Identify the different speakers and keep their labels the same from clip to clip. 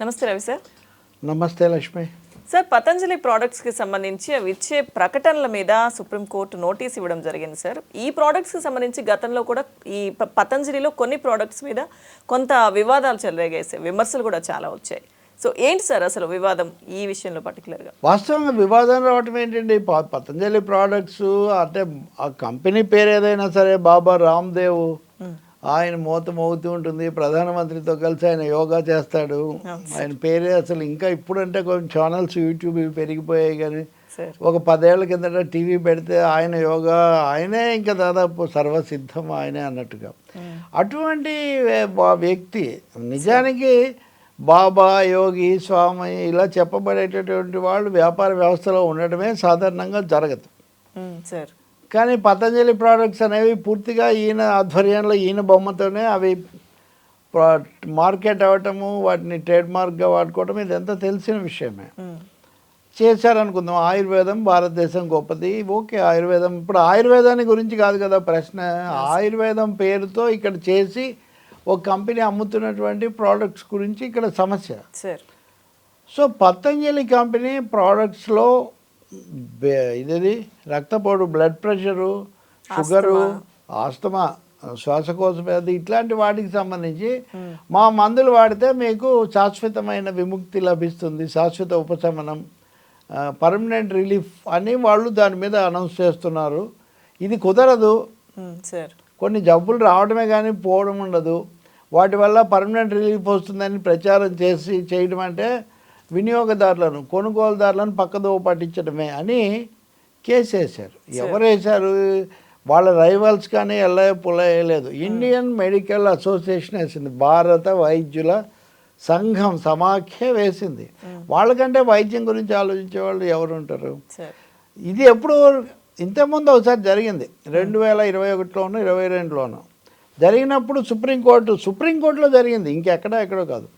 Speaker 1: నమస్తే రవి సార్.
Speaker 2: నమస్తే లక్ష్మి.
Speaker 1: సార్, పతంజలి ప్రోడక్ట్స్కి సంబంధించి అవి ఇచ్చే ప్రకటనల మీద సుప్రీంకోర్టు నోటీస్ ఇవ్వడం జరిగింది సార్. ఈ ప్రోడక్ట్స్కి సంబంధించి గతంలో కూడా ఈ పతంజలిలో కొన్ని ప్రోడక్ట్స్ మీద కొంత వివాదాలు చెలరేగాయి సార్, విమర్శలు కూడా చాలా వచ్చాయి. సో ఏంటి సార్ అసలు వివాదం ఈ విషయంలో పర్టికులర్గా?
Speaker 2: వాస్తవంగా వివాదం రావటం ఏంటండి, పతంజలి ప్రోడక్ట్స్ అంటే ఆ కంపెనీ పేరు ఏదైనా సరే, బాబా రామ్దేవ్ ఆయన మూత మోగుతూ ఉంటుంది, ప్రధానమంత్రితో కలిసి ఆయన యోగా చేస్తాడు. ఆయన పేరే అసలు ఇంకా ఇప్పుడంటే కొంచెం ఛానల్స్ యూట్యూబ్ పెరిగిపోయాయి, కానీ ఒక 10 ఏళ్ల కిందట టీవీ పెడితే ఆయన యోగా ఆయనే ఇంకా దాదాపు సర్వసిద్ధం ఆయనే అన్నట్టుగా. అటువంటి వ్యక్తి నిజానికి బాబా, యోగి, స్వామి ఇలా చెప్పబడేటటువంటి వాళ్ళు వ్యాపార వ్యవస్థలో ఉండటమే సాధారణంగా జరగదు
Speaker 1: సార్.
Speaker 2: కానీ పతంజలి ప్రోడక్ట్స్ అనేవి పూర్తిగా ఈయన ఆధ్వర్యంలో ఈయన బొమ్మతోనే అవి మార్కెట్ అవ్వటము, వాటిని ట్రేడ్ మార్క్గా వాడుకోవటం ఇదంతా తెలిసిన విషయమే. చేశారనుకుందాం. ఆయుర్వేదం భారతదేశం గొప్పది, ఓకే. ఆయుర్వేదం ఇప్పుడు ఆయుర్వేదాన్ని గురించి కాదు కదా ప్రశ్న. ఆయుర్వేదం పేరుతో ఇక్కడ చేసి ఒక కంపెనీ అమ్ముతున్నటువంటి ప్రోడక్ట్స్ గురించి ఇక్కడ సమస్య. సో పతంజలి కంపెనీ ప్రోడక్ట్స్లో ఇదేది రక్తపోటు, బ్లడ్ ప్రెషరు, షుగరు, ఆస్తమా, శ్వాసకోశ వ్యాధి ఇట్లాంటి వాటికి సంబంధించి మా మందులు వాడితే మీకు శాశ్వతమైన విముక్తి లభిస్తుంది, శాశ్వత ఉపశమనం, పర్మనెంట్ రిలీఫ్ అని వాళ్ళు దాని మీద అనౌన్స్ చేస్తున్నారు. ఇది కుదరదు. కొన్ని జబ్బులు రావడమే కానీ పోవడం ఉండదు. వాటి వల్ల పర్మనెంట్ రిలీఫ్ వస్తుందని ప్రచారం చేయడం అంటే వినియోగదారులను, కొనుగోలుదారులను పక్కదోవ పట్టించడమే అని కేసు వేశారు. ఎవరు వేశారు? వాళ్ళ రైవల్స్ కానీ ఎల్లయ్య పుల్లయ్యలేదు. ఇండియన్ మెడికల్ అసోసియేషన్ వేసింది, భారత వైద్యుల సంఘం సమాఖ్య వేసింది. వాళ్ళకంటే వైద్యం గురించి ఆలోచించే వాళ్ళు ఎవరు ఉంటారు? ఇది ఎప్పుడు ఇంతకుముందు ఒకసారి జరిగింది, 2021లోను 2022లోను జరిగినప్పుడు సుప్రీంకోర్టులో జరిగింది, ఎక్కడో కాదు.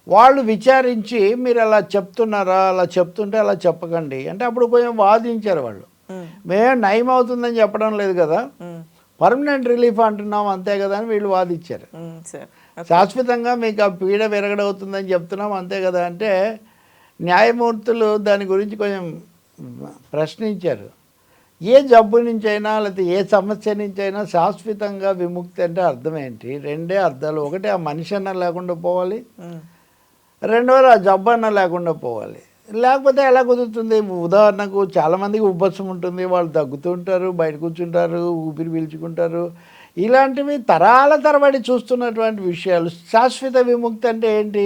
Speaker 2: వాళ్ళు విచారించి మీరు అలా చెప్తున్నారా, అలా చెప్తుంటే అలా చెప్పకండి అంటే అప్పుడు కొంచెం వాదించారు వాళ్ళు. మేము నయం అవుతుందని చెప్పడం లేదు కదా, పర్మనెంట్ రిలీఫ్ అంటున్నాం అంతే కదా అని వీళ్ళు వాదించారు. శాశ్వతంగా మీకు ఆ పీడ విరగడవుతుందని చెప్తున్నాం అంతే కదా అంటే న్యాయమూర్తులు దాని గురించి కొంచెం ప్రశ్నించారు. ఏ జబ్బు నుంచైనా లేకపోతే ఏ సమస్య నుంచైనా శాశ్వతంగా విముక్తి అంటే అర్థం ఏంటి? రెండే అర్థాలు. ఒకటి ఆ మనిషి అన్న లేకుండా పోవాలి, రెండవది ఆ జబ్బు అన్న లేకుండా పోవాలి. లేకపోతే ఎలా కుదురుతుంది? ఉదాహరణకు చాలామందికి ఉబ్బసం ఉంటుంది, వాళ్ళు దగ్గుతుంటారు, బయట కూర్చుంటారు, ఊపిరి పీల్చుకుంటారు. ఇలాంటివి తరాల తరబడి చూస్తున్నటువంటి విషయాలు. శాశ్వత విముక్తి అంటే ఏంటి?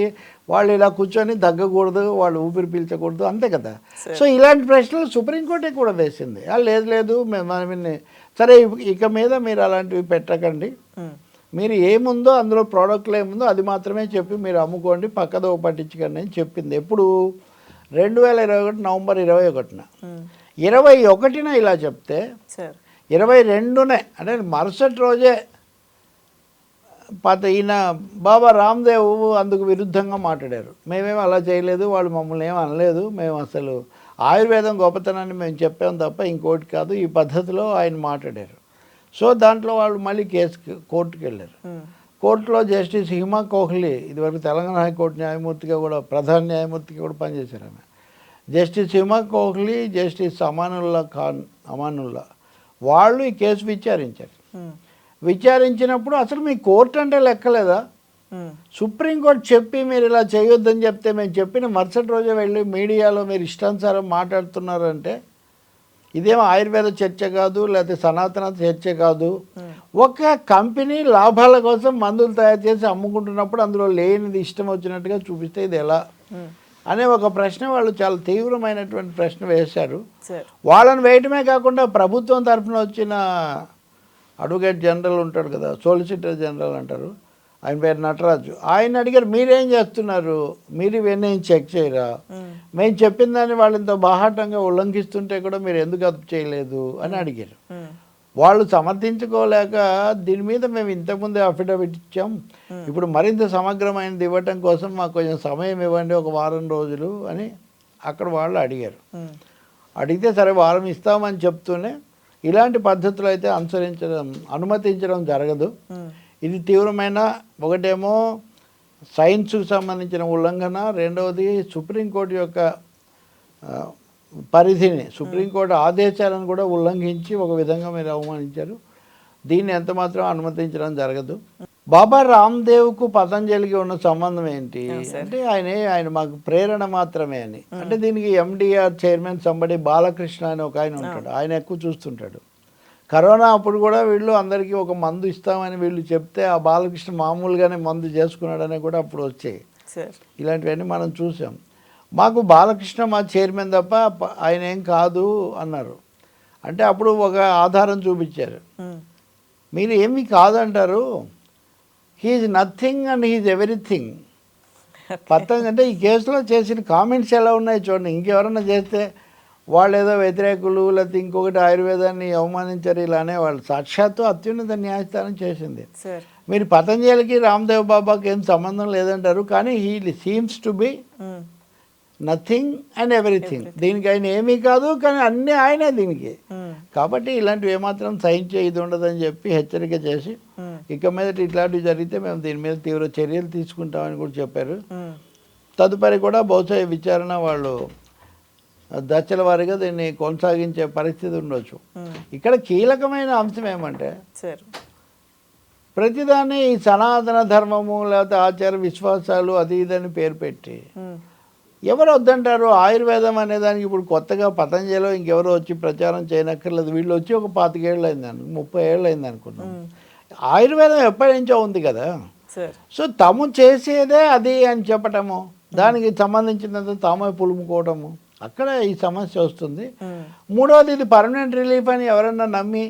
Speaker 2: వాళ్ళు ఇలా కూర్చొని దగ్గకూడదు, వాళ్ళు ఊపిరి పీల్చకూడదు, అంతే కదా. సో ఇలాంటి ప్రశ్నలు సుప్రీంకోర్టే కూడా వేసింది. లేదు మేము సరే ఇక మీద మీరు అలాంటివి పెట్టకండి, మీరు ఏముందో అందులో ప్రోడక్ట్లు ఏముందో అది మాత్రమే చెప్పి మీరు అమ్ముకోండి, పక్కదో పట్టించకండి అని చెప్పింది. ఎప్పుడు? 2021 నవంబర్ 21న. 21న ఇలా చెప్తే 22నే అంటే మరుసటి రోజే ఈయన బాబా రామ్దేవ్ అందుకు విరుద్ధంగా మాట్లాడారు. మేమేమో అలా చేయలేదు, వాళ్ళు మమ్మల్ని ఏమీ అనలేదు, మేము అసలు ఆయుర్వేదం గొప్పతనాన్ని మేము చెప్పాము తప్ప ఇంకోటి కాదు, ఈ పద్ధతిలో ఆయన మాట్లాడారు. సో దాంట్లో వాళ్ళు మళ్ళీ కోర్టుకు వెళ్ళారు. కోర్టులో జస్టిస్ హిమా కోహ్లీ, ఇదివరకు తెలంగాణ హైకోర్టు న్యాయమూర్తిగా కూడా, ప్రధాన న్యాయమూర్తిగా కూడా పనిచేశారు ఆమె. జస్టిస్ హిమా కోహ్లీ, జస్టిస్ అమానుల్లా వాళ్ళు ఈ కేసు విచారించారు. విచారించినప్పుడు అసలు మీ కోర్టు అంటే లెక్కలేదా? సుప్రీంకోర్టు చెప్పి మీరు ఇలా చేయొద్దని చెప్తే మేము చెప్పిన మరుసటి రోజే వెళ్ళి మీడియాలో మీరు ఇష్టానుసారం మాట్లాడుతున్నారంటే ఇదేమో ఆయుర్వేద చర్చ కాదు, లేకపోతే సనాతన చర్చ కాదు. ఒక కంపెనీ లాభాల కోసం మందులు తయారు చేసి అమ్ముకుంటున్నప్పుడు అందులో లేనిది ఇష్టం వచ్చినట్టుగా చూపిస్తే ఇది ఎలా అనే ఒక ప్రశ్న వాళ్ళు చాలా తీవ్రమైనటువంటి ప్రశ్న వేశారు. వాళ్ళని వేయటమే కాకుండా ప్రభుత్వం తరఫున వచ్చిన అడ్వకేట్ జనరల్ ఉంటాడు కదా, సోలిసిటర్ జనరల్ అంటారు, ఆయన పేరు నటరాజు, ఆయన అడిగారు మీరేం చేస్తున్నారు, మీరు ఇవన్నీ చెక్ చేయరా, మేము చెప్పిన దాన్ని వాళ్ళు ఇంత బాహాటంగా ఉల్లంఘిస్తుంటే కూడా మీరు ఎందుకు అదుపు చేయలేదు అని అడిగారు. వాళ్ళు సమర్థించుకోలేక దీని మీద మేము ఇంతకుముందే అఫిడవిట్ ఇచ్చాం, ఇప్పుడు మరింత సమగ్రమైనది ఇవ్వటం కోసం మాకు కొంచెం సమయం ఇవ్వండి, ఒక వారం రోజులు అని అక్కడ వాళ్ళు అడిగారు. అడిగితే సరే వారం ఇస్తామని చెప్తూనే ఇలాంటి పద్ధతులు అయితే అనుమతించడం జరగదు. ఇది తీవ్రమైన ఒకటేమో సైన్స్కు సంబంధించిన ఉల్లంఘన, రెండవది సుప్రీంకోర్టు యొక్క పరిధిని, సుప్రీంకోర్టు ఆదేశాలను కూడా ఉల్లంఘించి ఒక విధంగా మీరు అవమానించారు. దీన్ని ఎంత మాత్రం అనుమతించడం జరగదు. బాబా రామ్దేవ్కు పతంజలికి ఉన్న సంబంధం ఏంటి అంటే ఆయన మాకు ప్రేరణ మాత్రమే అని. అంటే దీనికి ఎండిఆర్ చైర్మన్ సంబడి బాలకృష్ణ అని ఒక ఆయన ఉంటాడు, ఆయన ఎక్కువ చూస్తుంటాడు. కరోనా అప్పుడు కూడా వీళ్ళు అందరికీ ఒక మందు ఇస్తామని వీళ్ళు చెప్తే ఆ బాలకృష్ణ మామూలుగానే మందు చేసుకున్నాడని కూడా అప్పుడు వచ్చాయి. ఇలాంటివన్నీ మనం చూసాం. మాకు బాలకృష్ణ మా చైర్మన్ తప్ప ఆయన ఏం కాదు అన్నారు. అంటే అప్పుడు ఒక ఆధారం చూపించారు. మీరు ఏమీ కాదంటారు, హీఈ్ నథింగ్ అండ్ హీఈ్ ఎవ్రీథింగ్. పతంజలి అంటే ఈ కేసులో చేసిన కామెంట్స్ ఎలా ఉన్నాయి చూడండి. ఇంకెవరన్నా చేస్తే వాళ్ళు ఏదో వ్యతిరేకులు, లేకపోతే ఇంకొకటి ఆయుర్వేదాన్ని అవమానించారు ఇలా అనేవాళ్ళు. సాక్షాత్తు అత్యున్నత న్యాయస్థానం చేసింది. మీరు పతంజలికి రామ్దేవ్ బాబాకి ఏం సంబంధం లేదంటారు, కానీ he seems to be nothing and everything. దీనికి ఆయన ఏమీ కాదు, కానీ అన్నీ ఆయనే దీనికి. కాబట్టి ఇలాంటివి ఏమాత్రం సహించే ఇది ఉండదని చెప్పి హెచ్చరిక చేసి, ఇక మీదట ఇట్లాంటివి జరిగితే మేము దీని మీద తీవ్ర చర్యలు తీసుకుంటామని కూడా చెప్పారు. తదుపరి కూడా బహుశా ఈ విచారణ వాళ్ళు దశల వారీగా దీన్ని కొనసాగించే పరిస్థితి ఉండొచ్చు. ఇక్కడ కీలకమైన అంశం ఏమంటే, ప్రతిదాన్ని ఈ సనాతన ధర్మము లేకపోతే ఆచార విశ్వాసాలు అది ఇదని పేరు పెట్టి ఎవరు వద్దంటారు? ఆయుర్వేదం అనేదానికి ఇప్పుడు కొత్తగా పతంజలిలో ఇంకెవరో వచ్చి ప్రచారం చేయనక్కర్లేదు. వీళ్ళు వచ్చి ఒక 25 ఏళ్ళు అయింది, 30 ఏళ్ళు అయింది అనుకున్నాం. ఆయుర్వేదం ఎప్పటి నుంచో ఉంది కదా. సో తాము చేసేదే అది అని చెప్పటము, దానికి సంబంధించినంత తామే పులుముకోవటము, అక్కడ ఈ సమస్య వస్తుంది. మూడవది, ఇది పర్మనెంట్ రిలీఫ్ అని ఎవరన్నా నమ్మి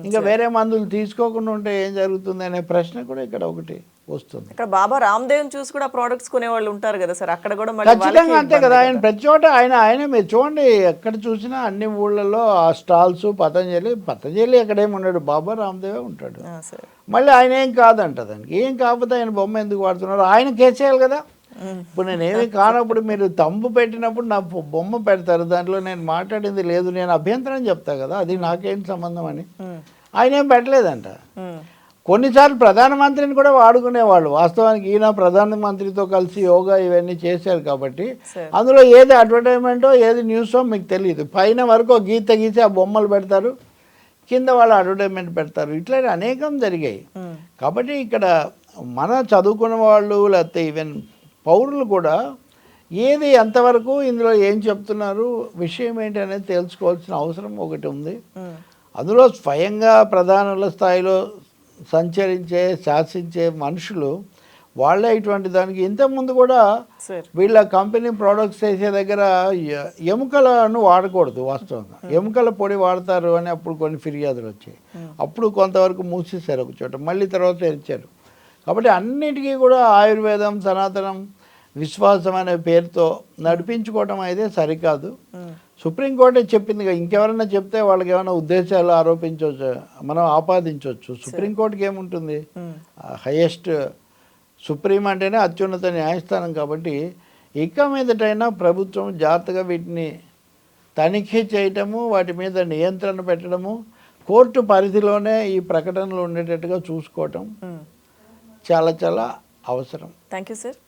Speaker 2: ఇంకా వేరే మందులు తీసుకోకుండా ఉంటే ఏం జరుగుతుంది అనే ప్రశ్న కూడా ఇక్కడ ఒకటి వస్తుంది.
Speaker 1: ఇక్కడ బాబా రామ్దేవ్ చూసి కూడా ప్రోడక్ట్స్ కొనేవాళ్ళు ఉంటారు కదా సార్, అక్కడ కూడా
Speaker 2: ఖచ్చితంగా అంతే కదా. ఆయన ప్రతి చోట ఆయన మీరు చూడండి, ఎక్కడ చూసినా అన్ని ఊళ్ళల్లో ఆ స్టాల్స్ పతంజలి ఎక్కడేమి ఉన్నాడు, బాబా రామ్దేవే ఉంటాడు. మళ్ళీ ఆయన ఏం కాదంట, దానికి ఏం కాకపోతే ఆయన బొమ్మ ఎందుకు వాడుతున్నారు? ఆయన కేసేయాలి కదా. ఇప్పుడు నేనేమి కానప్పుడు మీరు తంబు పెట్టినప్పుడు నా బొమ్మ పెడతారు, దాంట్లో నేను మాట్లాడింది లేదు, నేను అభ్యంతరం చెప్తా కదా, అది నాకేం సంబంధం అని. ఆయన ఏం పెట్టలేదంట. కొన్నిసార్లు ప్రధానమంత్రిని కూడా వాడుకునేవాళ్ళు. వాస్తవానికి ఈయన ప్రధానమంత్రితో కలిసి యోగా ఇవన్నీ చేశారు కాబట్టి అందులో ఏది అడ్వర్టైజ్మెంటో ఏది న్యూసో మీకు తెలియదు. పైన వరకు గీత గీసి ఆ బొమ్మలు పెడతారు, కింద వాళ్ళు అడ్వర్టైజ్మెంట్ పెడతారు. ఇట్లా అనేకం జరిగాయి. కాబట్టి ఇక్కడ మన చదువుకున్న వాళ్ళు లేకపోతే ఈవెన్ పౌరులు కూడా ఏది ఎంతవరకు ఇందులో ఏం చెప్తున్నారు, విషయం ఏంటి అనేది తెలుసుకోవాల్సిన అవసరం ఒకటి ఉంది. అందులో స్వయంగా ప్రధానుల స్థాయిలో సంచరించే శాసించే మనుషులు వాళ్ళే ఇటువంటి దానికి ఇంతకుముందు కూడా వీళ్ళ కంపెనీ ప్రోడక్ట్స్ వేసే దగ్గర ఎముకలను వాడకూడదు. వాస్తవంగా ఎముకల పొడి వాడతారు అని అప్పుడు కొన్ని ఫిర్యాదులు వచ్చాయి. అప్పుడు కొంతవరకు మూసేశారు ఒక చోట, మళ్ళీ తర్వాత తెరిచారు. కాబట్టి అన్నిటికీ కూడా ఆయుర్వేదం సనాతనం విశ్వాసం అనే పేరుతో నడిపించుకోవటం అయితే సరికాదు. సుప్రీంకోర్టే చెప్పింది, ఇంకెవరైనా చెప్తే వాళ్ళకి ఏమైనా ఉద్దేశాలు ఆరోపించవచ్చు, మనం ఆపాదించవచ్చు. సుప్రీంకోర్టుకి ఏముంటుంది? హైయెస్ట్ సుప్రీం అంటేనే అత్యున్నత న్యాయస్థానం. కాబట్టి ఇక మీదటైనా ప్రభుత్వం జాగ్రత్తగా వీటిని తనిఖీ చేయటము, వాటి మీద నియంత్రణ పెట్టడము, కోర్టు పరిధిలోనే ఈ ప్రకటనలు ఉండేటట్టుగా చూసుకోవటం చాలా చాలా అవసరం.
Speaker 1: Thank you sir.